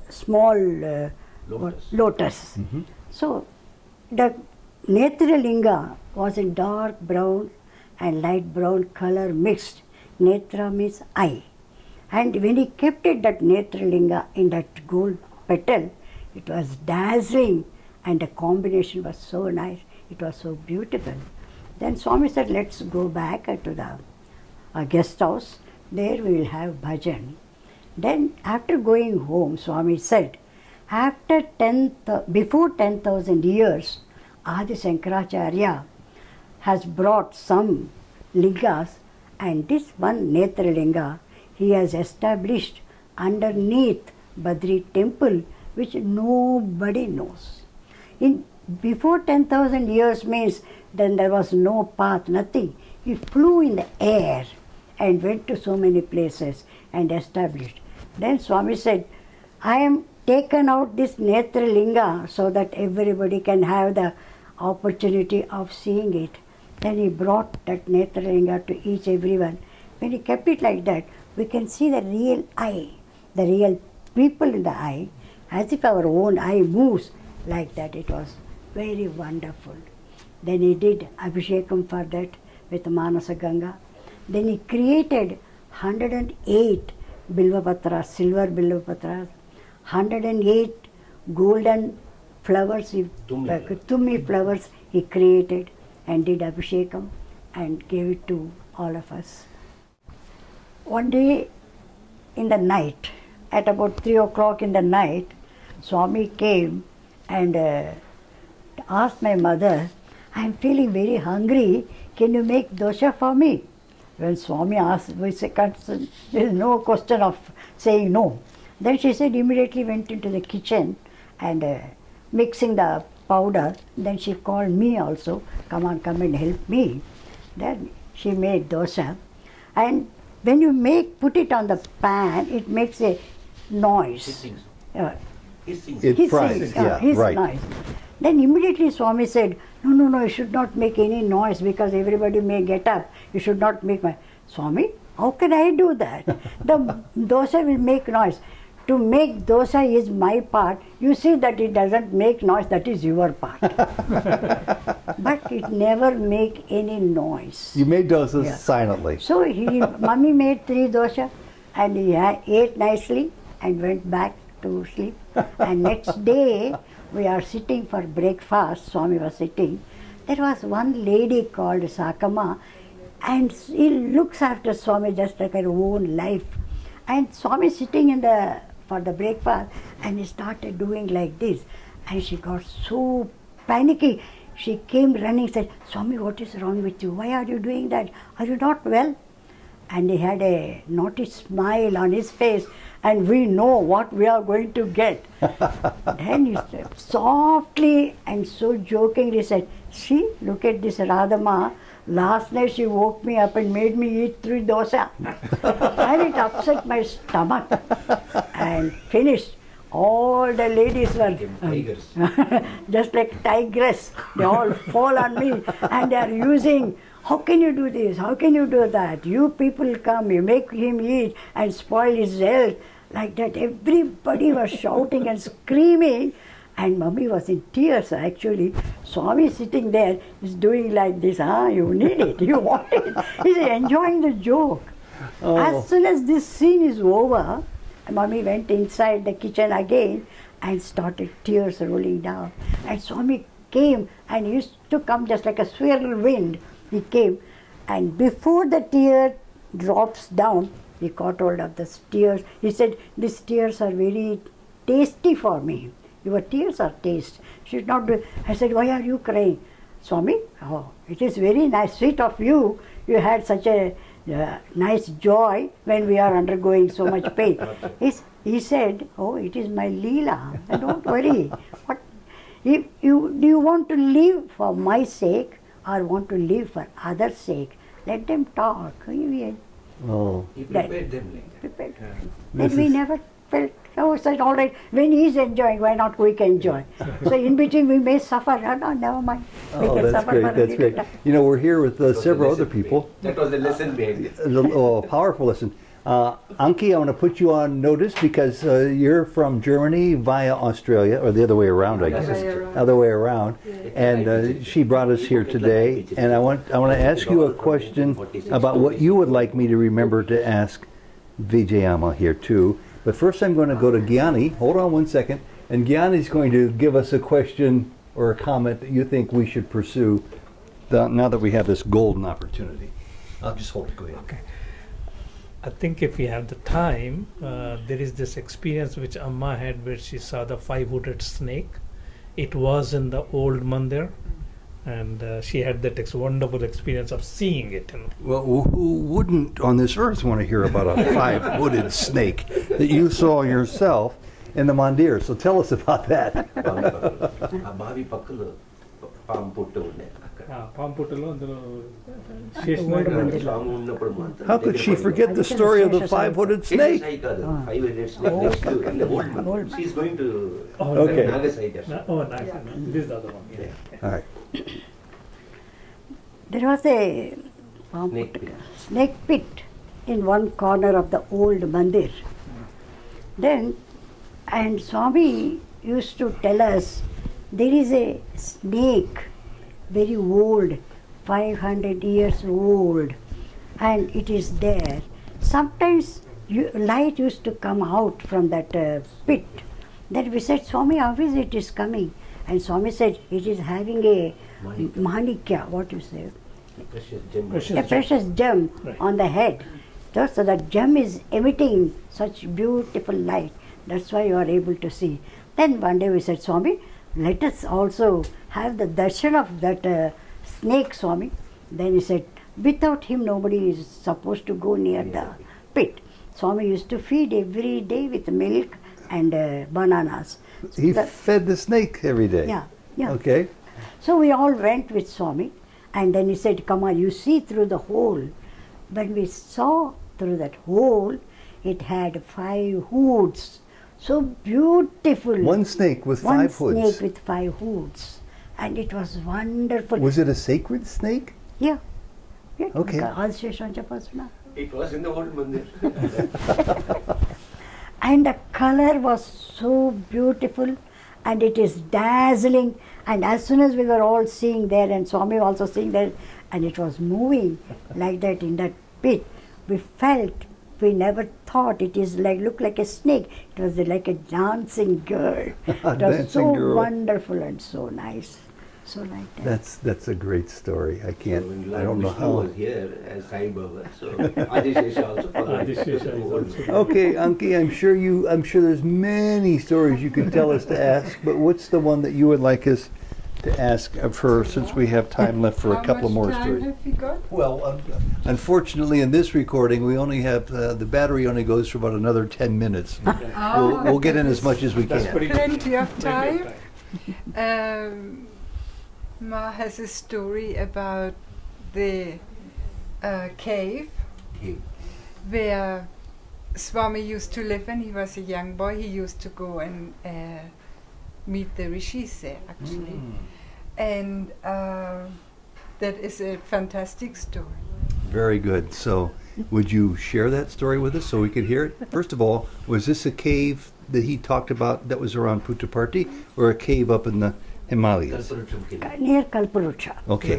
small lotus. Mm-hmm. So the netra linga was in dark brown and light brown color mixed. Netra means eye. And when he kept it, that netra linga in that gold petal, it was dazzling, and the combination was so nice. It was so beautiful. Then Swami said, let's go back to the guest house. There we will have bhajan. Then after going home, Swami said, before 10,000 years, Adi Shankaracharya has brought some lingas, and this one netra linga he has established underneath Badri temple, which nobody knows. Before 10,000 years means then there was no path, nothing. He flew in the air and went to so many places and established. Then Swami said, I am taken out this netra linga so that everybody can have the opportunity of seeing it. Then he brought that netra linga to each everyone. When he kept it like that, we can see the real eye, the real people in the eye, as if our own eye moves like that. It was very wonderful. Then he did Abhishekam for that with Manasa Ganga. Then he created 108 Bilvapatras, silver Bilvapatras, 108 golden flowers, Tummi flowers he created and did Abhishekam and gave it to all of us. One day in the night, at about 3 o'clock in the night, Swami came and asked my mother, I am feeling very hungry, can you make dosha for me? When Swami asked, we said, there is no question of saying no. Then she said, immediately went into the kitchen and mixing the powder. Then she called me also, come on, come and help me. Then she made dosha. And when you put it on the pan, it makes a noise. It fries, yeah, right. Noise. Then immediately Swami said, no, you should not make any noise because everybody may get up. You should not make my... Swami, how can I do that? The dosa will make noise. To make dosa is my part. You see that it doesn't make noise, that is your part. But it never make any noise. You made dosa silently. So Mummy made 3 dosha and he ate nicely and went back to sleep. And next day, we are sitting for breakfast, Swami was sitting. There was one lady called Sakama, and she looks after Swami just like her own life. And Swami sitting for the breakfast, and he started doing like this. And she got so panicky. She came running, said, Swami, what is wrong with you? Why are you doing that? Are you not well? And he had a naughty smile on his face, and we know what we are going to get. Then he said, softly and so jokingly said, see, look at this Radhama. Last night she woke me up and made me eat 3 dosa. And it upset my stomach. And finished. All the ladies were just like tigress. They all fall on me and they are using, how can you do this? How can you do that? You people come, you make him eat and spoil his health. Like that, everybody was shouting and screaming. And Mummy was in tears actually. Swami sitting there is doing like this, you need it, you want it. He's enjoying the joke. Oh. As soon as this scene is over, Mummy went inside the kitchen again and started tears rolling down. And Swami came and he used to come just like a swirl wind. He came and before the tear drops down, he caught hold of the tears. He said, these tears are very tasty for me. Your tears are taste. Should not do. I said, why are you crying? Swami, it is very nice, sweet of you. You had such a nice joy when we are undergoing so much pain. He said, it is my leela. Don't worry. Do you want to live for my sake or want to live for others' sake? Let them talk. Oh. He prepared them like that. Prepared. Then we never felt, said, all right, when he is enjoying, why not we can enjoy? So in between we may suffer. No, never mind. We can that's suffer great, that's great. You know, we're here with several other people. That was the lesson behind it. A powerful lesson. Anki, I want to put you on notice because you're from Germany via Australia, or the other way around, I guess. Other way around. And she brought us here today. And I want to ask you a question about what you would like me to remember to ask Vijayama here too. But first I'm going to go to Gyani. Hold on one second. And Gyani's going to give us a question or a comment that you think we should pursue now that we have this golden opportunity. I'll just hold it. Go ahead. Okay. I think if we have the time, there is this experience which Amma had where she saw the 5-hooded snake. It was in the old mandir, and she had that wonderful experience of seeing it. Well, who wouldn't on this earth want to hear about a 5-hooded snake that you saw yourself? in the mandir. So tell us about that. ఆ బావి పక్కలో పాము పుట్ట ఉండే పాంపుట్టలో అందులో స్వామి ఉన్నప్పుడు మాత్రం How could she forget the story of the five-footed snake? Sai కాదు 500 snake next to in the old one. She is going to Okay. Nagasai there. Oh, nice. This is the other one. Yeah. All right. There was a snake pit in one corner of the old mandir. Then, and Swami used to tell us there is a snake, very old, 500 years old, and it is there. Sometimes light used to come out from that pit. Then we said, Swami, how is it is coming? And Swami said, it is having a manikya, what you say? Precious gem. A precious gem on the head. So that gem is emitting such beautiful light. That's why you are able to see. Then one day we said, Swami, let us also have the darshan of that snake, Swami. Then he said, without him nobody is supposed to go near the pit. Swami used to feed every day with milk and bananas. He fed the snake every day. Yeah, yeah. Okay. So we all went with Swami, and then he said, come on, you see through the hole. When we saw through that hole, it had 5 hoods. So beautiful. One snake with One 5 hoods. snake with 5 hoods. And it was wonderful. Was it a sacred snake? Yeah. Yeah. Okay. It was in the old mandir. And the color was so beautiful, and it is dazzling. And as soon as we were all seeing there, and Swami also seeing there, and it was moving like that in that pit, we felt, we never thought it is like, looked like a snake. It was like a dancing girl. It was so Dancing girl. wonderful and so nice. So like that. That's a great story. I can't. When I don't know Vishnu how. was here as Sai Baba, so Adishesha also followed. Adishesha is also. Okay, Anki, I'm sure there's many stories you could tell us to ask, but what's the one that you would like us to ask of her, since we have time left for a couple more stories? How much time have you got? Well, unfortunately, in this recording, we only have the battery only goes for about another 10 minutes. We'll get in as much as we That's can. pretty Plenty of time. time. Ma has a story about the cave where Swami used to live when he was a young boy. He used to go and meet the rishis there, actually. And that is a fantastic story. Very good. So, would you share that story with us so we could hear it? First of all, was this a cave that he talked about that was around Puttaparthi, or a cave up in the Himalayas? Near Kalparucha. Okay.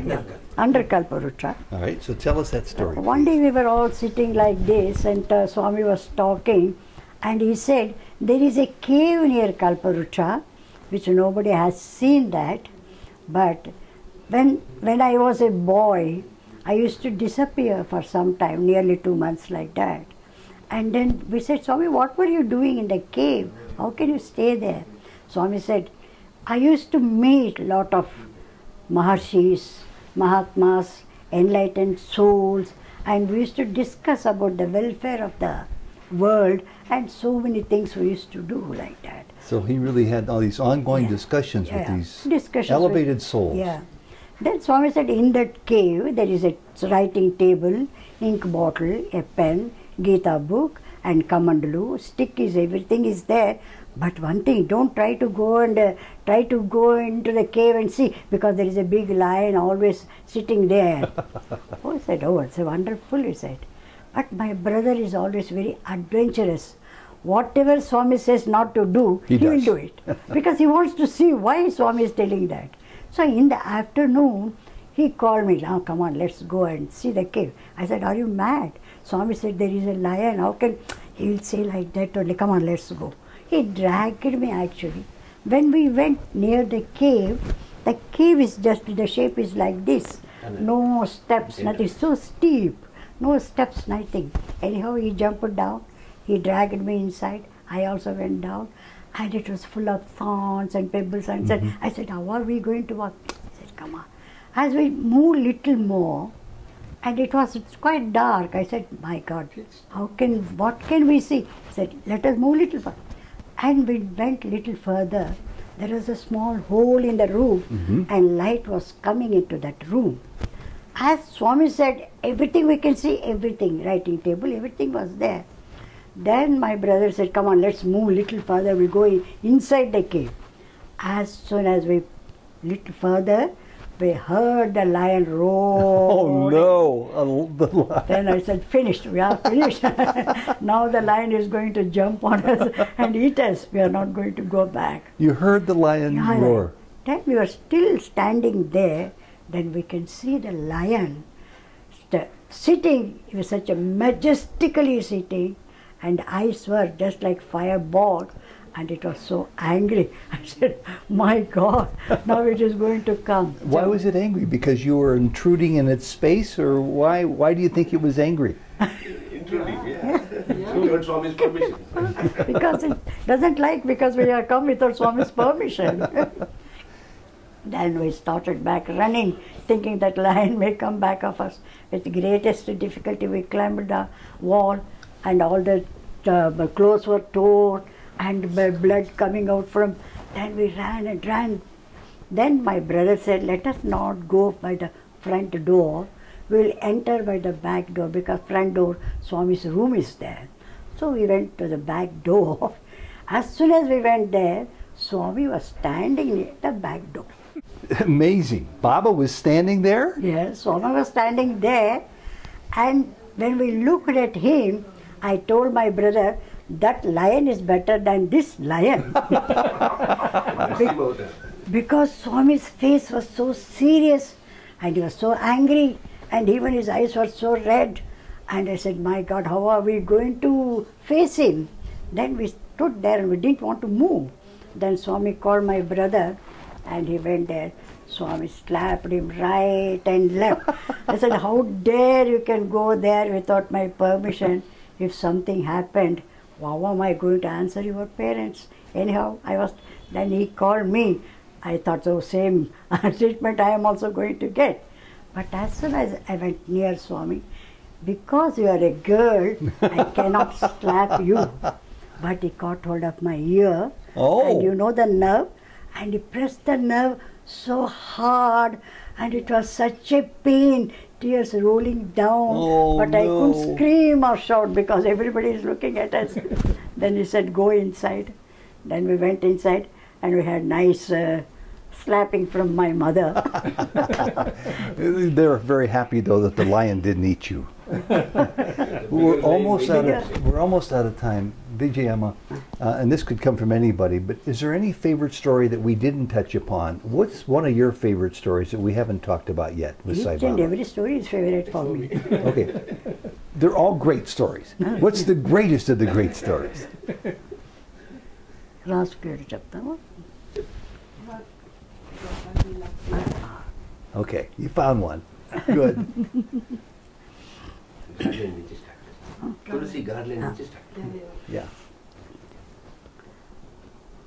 Under Kalparucha. All right. So tell us that story. One day we were all sitting like this, and Swami was talking, and he said, there is a cave near Kalparucha, which nobody has seen that, but when I was a boy, I used to disappear for some time, nearly 2 months like that. And then we said, Swami, what were you doing in the cave? How can you stay there? Swami said, I used to meet a lot of Maharshis, Mahatmas, enlightened souls, and we used to discuss about the welfare of the world, and so many things we used to do like that. So he really had all these ongoing discussions with these elevated souls. Yeah. Then Swami said, in that cave there is a writing table, ink bottle, a pen, Gita book, and Kamandalu, stick is, everything is there. But one thing, don't try to go into the cave and see, because there is a big lion always sitting there. Oh, I said, oh, it's wonderful, he said. But my brother is always very adventurous. Whatever Swami says not to do, he will do it. Because he wants to see why Swami is telling that. So in the afternoon, he called me, now come on, let's go and see the cave. I said, are you mad? Swami said, there is a lion, how can, he will say like that only, come on, let's go. He dragged me actually. When we went near the cave is just, the shape is like this. No steps, nothing, so steep. No steps, nothing. Anyhow, he jumped down, he dragged me inside. I also went down, and it was full of thorns and pebbles. And I said, how are we going to walk? He said, come on. As we moved little more, and it's quite dark. I said, my God, what can we see? He said, let us move little further. And we went little further. There was a small hole in the roof, and light was coming into that room. As Swami said, everything we can see, everything, writing table, everything was there. Then my brother said, come on, let's move little further, we go inside the cave. As soon as we little further, we heard the lion roar. Oh no! The lion. Then I said, finished, we are finished. Now the lion is going to jump on us and eat us. We are not going to go back. You heard the lion roar. Then we were still standing there. Then we can see the lion sitting. He was such a majestically sitting, and eyes were just like fireballs. And it was so angry. I said, my God, now it is going to come. Why was it angry? Because you were intruding in its space, or why do you think it was angry? Intruding, yeah. Without Swami's permission. Because it doesn't like, because we have come without Swami's permission. Then we started back running, thinking that lion may come back of us. With the greatest difficulty, we climbed the wall, and all the clothes were torn, and blood coming out from. Then we ran and ran. Then my brother said, let us not go by the front door. We will enter by the back door, because front door, Swami's room is there. So we went to the back door. As soon as we went there, Swami was standing near the back door. Amazing. Baba was standing there? Yes, Swami was standing there. And when we looked at him, I told my brother, that lion is better than this lion. Because Swami's face was so serious, and he was so angry, and even his eyes were so red. And I said, my God, how are we going to face him? Then we stood there and we didn't want to move. Then Swami called my brother, and he went there. Swami slapped him right and left. I said, how dare you can go there without my permission? If something happened, how am I going to answer your parents? Anyhow, then he called me. I thought, so same treatment I am also going to get. But as soon as I went near Swami, because you are a girl, I cannot slap you. But he caught hold of my ear, and you know the nerve, and he pressed the nerve so hard, and it was such a pain, tears rolling down, but I couldn't scream or shout because everybody is looking at us. Then he said, go inside. Then we went inside, and we had nice slapping from my mother. They were very happy though that the lion didn't eat you. We're almost out of time, Vijaya, and this could come from anybody. But is there any favorite story that we didn't touch upon? What's one of your favorite stories that we haven't talked about yet with Sai Baba? Each and every story is favorite for me. Okay, they're all great stories. What's the greatest of the great stories? Last period chapter. Okay, you found one. Good. Yeah.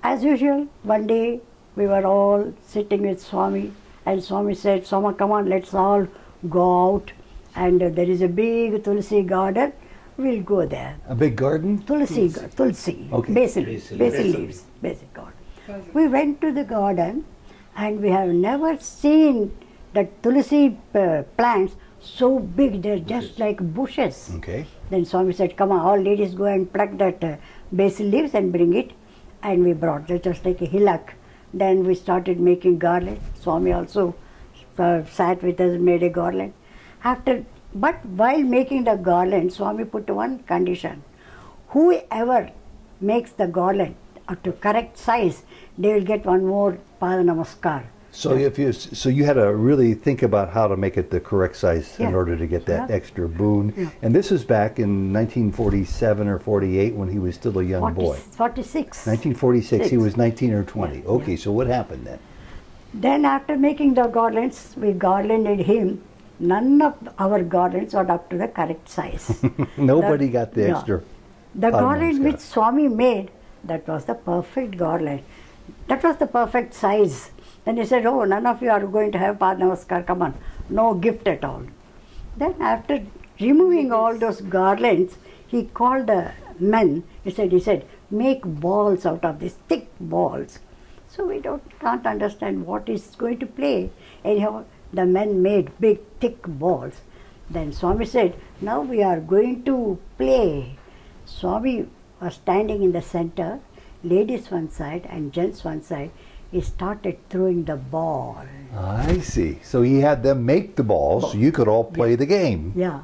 As usual, one day we were all sitting with Swami, and Swami said, Swami, come on, let's all go out, and there is a big Tulsi garden, we'll go there. A big garden? Tulsi, Okay. basil leaves, basic garden. We went to the garden, and we have never seen the Tulsi plants so big, they're just like bushes. Okay. Then Swami said, come on, all ladies go and pluck that basil leaves and bring it. And we brought it just like a hillock. Then we started making garland. Swami also sat with us and made a garland. But while making the garland, Swami put one condition. Whoever makes the garland to correct size, they will get one more Pada Namaskar. So you had to really think about how to make it the correct size in order to get that extra boon. Yeah. And this was back in 1947 or 48 when he was still a young boy. 46. 1946, he was 19 or 20. Okay, so what happened then? Then after making the garlands, we garlanded him. None of our garlands are up to the correct size. Nobody got the extra. The Pada garland Namaskar. which Swami made, that was the perfect garland. That was the perfect size. Then he said, oh, none of you are going to have Pada Namaskar, come on, no gift at all. Then after removing all those garlands, he called the men, he said, make balls out of these thick balls. So we can't understand what is going to play. Anyhow, the men made big thick balls. Then Swami said, now we are going to play. Swami was standing in the center, ladies one side and gents one side. He started throwing the ball. I see. So he had them make the balls so you could all play the game. Yeah.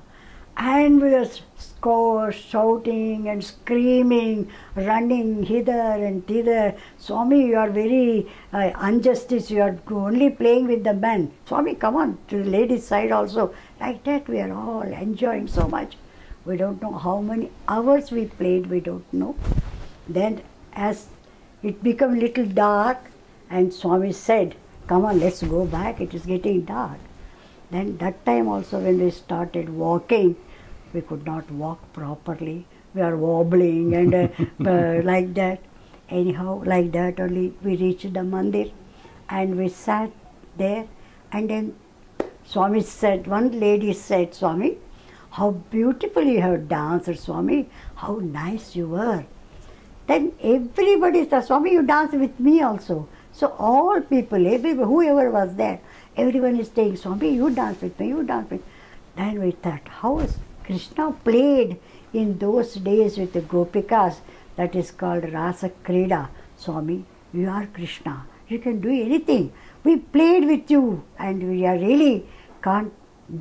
And we were shouting and screaming, running hither and thither. Swami, you are very injustice. You are only playing with the men. Swami, come on to the ladies' side also. Like that, we are all enjoying so much. We don't know how many hours we played. We don't know. Then, as it became little dark, and Swami said, "Come on, let's go back. It is getting dark." Then that time also when we started walking, we could not walk properly. We are wobbling and like that. Anyhow, like that only we reached the mandir and we sat there. And then Swami said, one lady said, "Swami, how beautifully you have danced, Swami. How nice you were." Then everybody said, "Swami, you danced with me also." So all people, everybody, whoever was there, everyone is saying, "Swami, you dance with me, you dance with me." Then we thought, how is Krishna played in those days with the Gopikas? That is called Rasa Krida. "Swami, you are Krishna. You can do anything. We played with you and we are really can't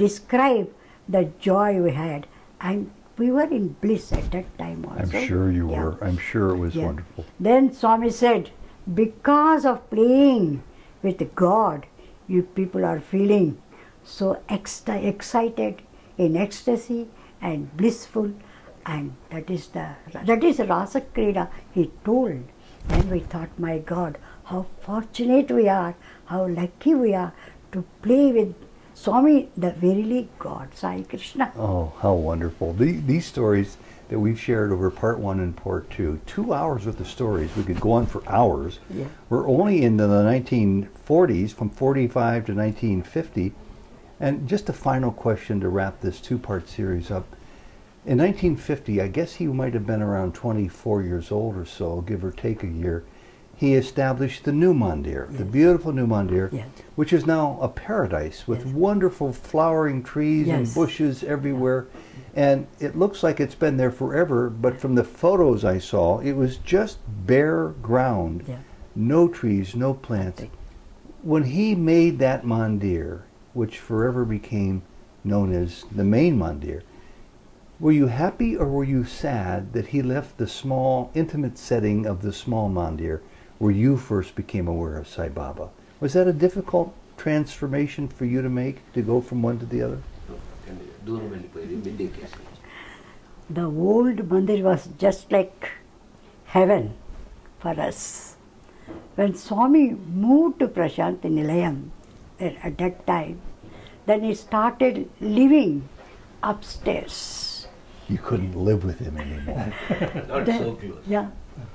describe the joy we had." And we were in bliss at that time also. I'm sure you were. I'm sure it was wonderful. Then Swami said, because of playing with God, you people are feeling so excited, in ecstasy and blissful, and that is Rasa Krida, he told. Then we thought, my God, how fortunate we are, how lucky we are to play with Swami, the verily God, Sai Krishna. Oh, how wonderful. These stories that we've shared over part 1 and part 2, 2 hours worth of stories, we could go on for hours. Yeah. We're only in the 1940s, from 45 to 1950. And just a final question to wrap this 2-part series up. In 1950, I guess he might have been around 24 years old or so, give or take a year. He established the new mandir, the beautiful new mandir, which is now a paradise with wonderful flowering trees and bushes everywhere. And it looks like it's been there forever, but from the photos I saw, it was just bare ground, no trees, no plants. When he made that mandir, which forever became known as the main mandir, were you happy or were you sad that he left the small, intimate setting of the small mandir where you first became aware of Sai Baba? Was that a difficult transformation for you to make, to go from one to the other? The old mandir was just like heaven for us. When Swami moved to Prashanti Nilayam at that time, then he started living upstairs. You couldn't live with him anymore. Not so close. Yeah.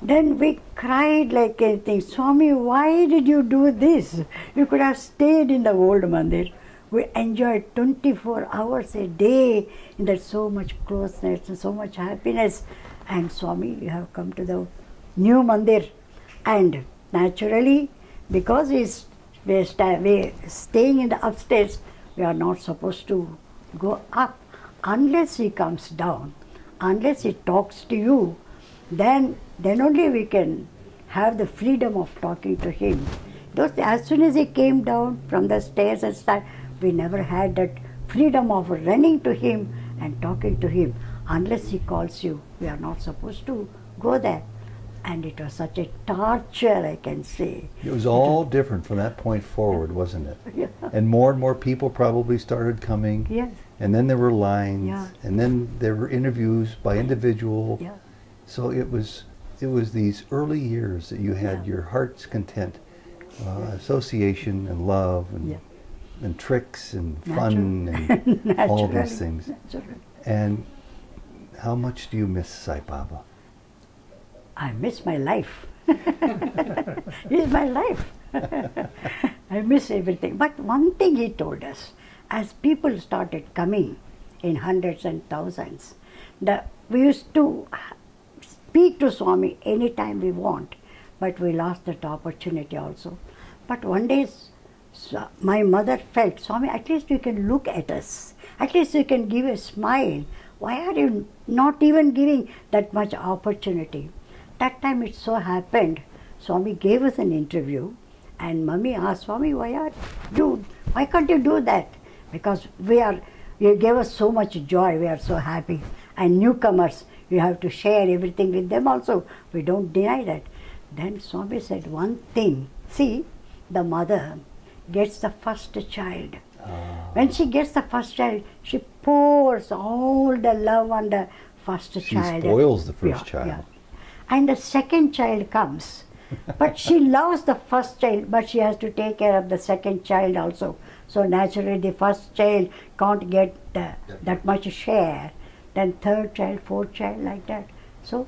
Then we cried like anything. "Swami, why did you do this? You could have stayed in the old mandir." We enjoyed 24 hours a day in that, so much closeness and so much happiness. And Swami, you have come to the new mandir. And naturally, because we're staying in the upstairs, we are not supposed to go up unless he comes down, unless he talks to you. Then only we can have the freedom of talking to him. As soon as he came down from the stairs and started, we never had that freedom of running to him and talking to him. Unless he calls you, we are not supposed to go there. And it was such a torture, I can say. It was all different from that point forward, wasn't it? Yeah. And more people probably started coming. Yes. And then there were lines. And then there were interviews by individual. Yeah. So it was these early years that you had your heart's content, association and love and tricks and fun and all these things. And how much do you miss Sai Baba? I miss my life. He's my life. I miss everything. But one thing he told us, as people started coming in hundreds and thousands, we used to speak to Swami anytime we want. But we lost that opportunity also. But one day, my mother felt, Swami, at least you can look at us. At least you can give a smile. Why are you not even giving that much opportunity? That time it so happened, Swami gave us an interview, and Mummy asked, Swami, why can't you do that? Because you gave us so much joy, we are so happy. And newcomers, you have to share everything with them also. We don't deny that. Then Swami said one thing, see, the mother gets the first child. When she gets the first child, she pours all the love on the first child. She spoils the first child. Yeah. And the second child comes. But she loves the first child, but she has to take care of the second child also. So naturally the first child can't get that much share. Then third child, fourth child, like that. So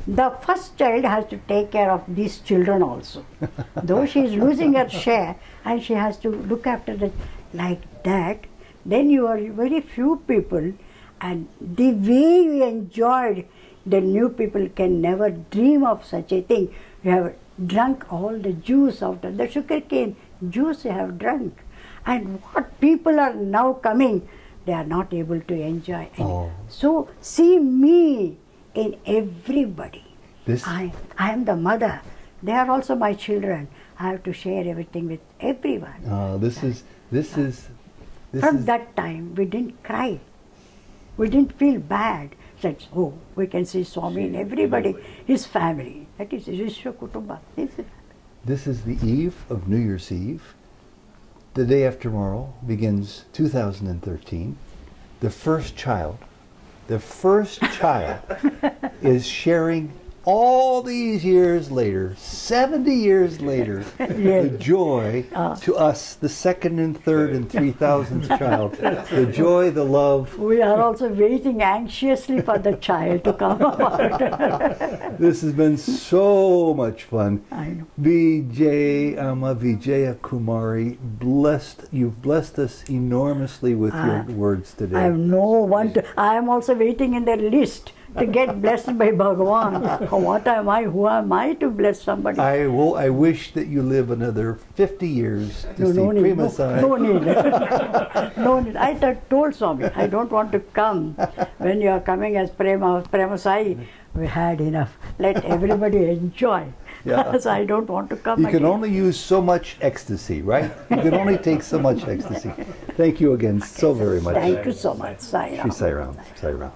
the first child has to take care of these children also. Though she is losing her share and she has to look after the like that, then you are very few people, and the way you enjoyed, the new people can never dream of such a thing. You have drunk all the juice out of the sugarcane juice you have drunk. And what people are now coming, they are not able to enjoy. So see me in everybody. I am the mother. They are also my children. I have to share everything with everyone. From that time, we didn't cry. We didn't feel bad. Said, oh, we can see Swami in everybody, his family. That is Vishwa Kutumba. This is the eve of New Year's Eve. The day after tomorrow begins 2013. The first child is sharing all these years later, 70 years later, the joy to us, the second and third and 3,000th child, the joy, the love. We are also waiting anxiously for the child to come out. This has been so much fun. I know. Vijaya Kumari, you've blessed us enormously with your words today. I have no one to, I am also waiting in the list to get blessed by Bhagavan. What am I? Who am I to bless somebody? I wish that you live another 50 years to see Prima Sai. No need. No need. I told Swami, I don't want to come. When you are coming as Prima Sai, we had enough. Let everybody enjoy. Yeah. So I don't want to come You can again. only use so much ecstasy, right? You can only take so much ecstasy. Thank you again so very much. Thank you so much. Sai Ram. Shri Sai Ram. Sai Ram.